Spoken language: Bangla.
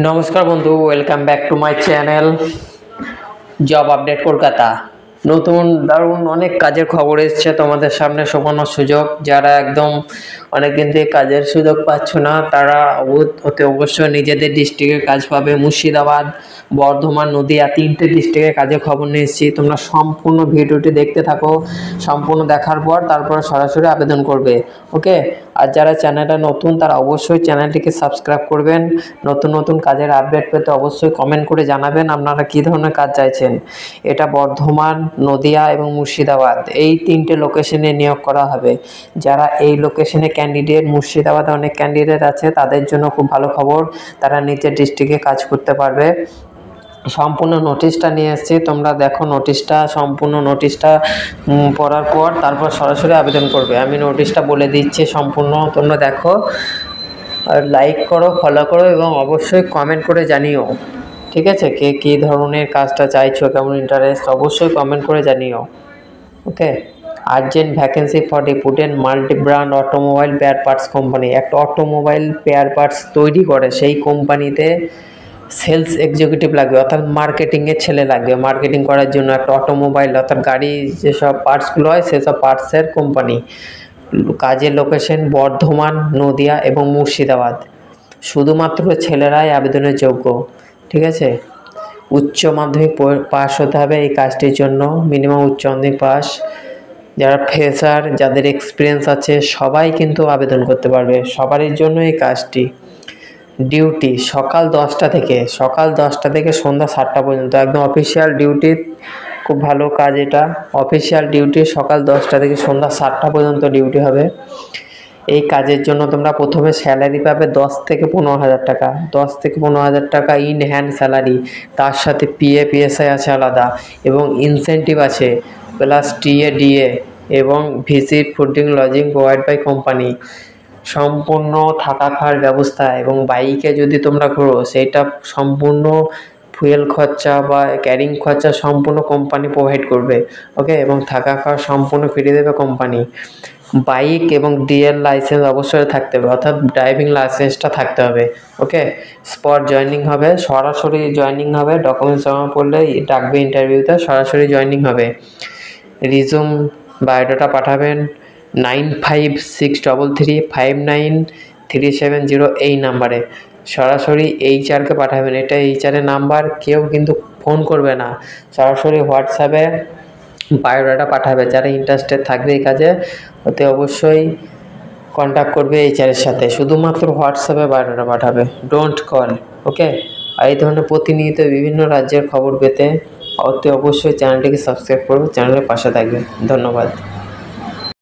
নমস্কার বন্ধু, welcome back to my channel job update Kolkata. নতুন দারুণ অনেক কাজের খবর এসছে তোমাদের সামনে শোনানোর সুযোগ। যারা একদম অনেকদিন থেকে কাজের সুযোগ পাচ্ছ না তারা অতি অবশ্যই নিজেদের ডিস্ট্রিক্টে কাজ পাবে। মুর্শিদাবাদ, বর্ধমান, নদিয়া তিনটে ডিস্ট্রিক্টে কাজের খবর নিয়ে এসেছি। তোমরা সম্পূর্ণ ভিডিওটি দেখতে থাকো, সম্পূর্ণ দেখার পর তারপর সরাসরি আবেদন করবে। ওকে, আর যারা চ্যানেলটা নতুন তারা অবশ্যই চ্যানেলটিকে সাবস্ক্রাইব করবেন। নতুন নতুন কাজের আপডেট পেতে অবশ্যই কমেন্ট করে জানাবেন আপনারা কী ধরনের কাজ চাইছেন। এটা বর্ধমান, নদিয়া এবং মুর্শিদাবাদ এই তিনটে লোকেশনে নিয়োগ করা হবে। যারা এই লোকেশনে ক্যান্ডিডেট, মুর্শিদাবাদে অনেক ক্যান্ডিডেট আছে, তাদের জন্য খুব ভালো খবর, তারা নিজের ডিস্ট্রিক্টে কাজ করতে পারবে। সম্পূর্ণ নোটিশটা নিয়ে এসেছি, তোমরা দেখো নোটিশটা, সম্পূর্ণ নোটিশটা পড়ার পর তারপর সরাসরি আবেদন করবে। আমি নোটিশটা বলে দিচ্ছি সম্পূর্ণ, তোমরা দেখো আর লাইক করো, ফলো করো এবং অবশ্যই কমেন্ট করে জানিও। ঠিক আছে, কে কী ধরনের কাজটা চাইছো, কেমন ইন্টারেস্ট, অবশ্যই কমেন্ট করে জানিও। ওকে, আর্জেন্ট ভ্যাকেন্সি ফর ডেপুটেন্ট multi brand automobile spare parts company. একটা অটোমোবাইল পেয়ার পার্টস তৈরি করে সেই কোম্পানিতে সেলস এক্সিকিউটিভ লাগবে, অর্থাৎ মার্কেটিংয়ের ছেলে লাগবে। মার্কেটিং করার জন্য একটা অটোমোবাইল অর্থাৎ গাড়ি যেসব পার্টসগুলো হয় সেসব পার্টসের কোম্পানি। কাজের লোকেশন বর্ধমান, নদিয়া এবং মুর্শিদাবাদ। শুধুমাত্র ছেলেরাই আবেদনের যোগ্য। ঠিক আছে, উচ্চ মাধ্যমিক পাস হতে হবে এই কাজটির জন্য, মিনিমাম উচ্চ মাধ্যমিক পাস। যারা ফ্রেশার, যাদের এক্সপিরিয়েন্স আছে সবাই কিন্তু আবেদন করতে পারবে, সবারই জন্য এই কাজটি। ডিউটি সকাল 10টা থেকে সন্ধ্যা 7টা পর্যন্ত, একদম অফিসিয়াল ডিউটি। খুব ভালো কাজ এটা, অফিসিয়াল ডিউটি সকাল 10টা থেকে সন্ধ্যা 7টা পর্যন্ত ডিউটি হবে। এই কাজের জন্য তোমরা প্রথমে স্যালারি পাবে 10 থেকে 15,000 টাকা, 10 থেকে 15,000 টাকা ইন হ্যান্ড স্যালারি। তার সাথে পিএফ আছে আলাদা এবং ইনসেন্টিভ আছে, প্লাস ডিএ এবং visit, fooding, lodging provide by company. সম্পূর্ণ থাকা খাওয়ার ব্যবস্থা এবং বাইকে যদি তোমরা ঘোরো সেইটা সম্পূর্ণ ফুয়েল খরচা বা ক্যারিং খরচা সম্পূর্ণ কোম্পানি প্রোভাইড করবে। ওকে, এবং থাকা খাওয়া সম্পূর্ণ ফিরিয়ে দেবে কোম্পানি। বাইক এবং ডিএল লাইসেন্স অবশ্যই থাকতে হবে, অর্থাৎ ড্রাইভিং লাইসেন্সটা থাকতে হবে। ওকে, স্পট জয়েনিং হবে, সরাসরি জয়েনিং হবে, ডকুমেন্টস জমা পড়লে ডাকবে ইন্টারভিউতে, সরাসরি জয়েনিং হবে। রিজুম, বায়োডাটা পাঠাবেন 9563359370 এই নাম্বারে, সরাসরি এইচআরকে পাঠাবেন। এটা এইচআরের নাম্বার, কেউ কিন্তু ফোন করবে না, সরাসরি হোয়াটসঅ্যাপে বায়োডাটা পাঠাবে। যারা ইন্টারেস্টেড থাকবে এই কাজে ওতে অবশ্যই কন্ট্যাক্ট করবে এইচআরের সাথে, শুধুমাত্র হোয়াটসঅ্যাপে বায়োডাটা পাঠাবে, ডোন্ট কল। ওকে, আর এই ধরনের প্রতিনিয়ত বিভিন্ন রাজ্যের খবর পেতে অতি অবশ্যই চ্যানেলটিকে সাবস্ক্রাইব করবে, চ্যানেলের পাশে থাকবে। ধন্যবাদ।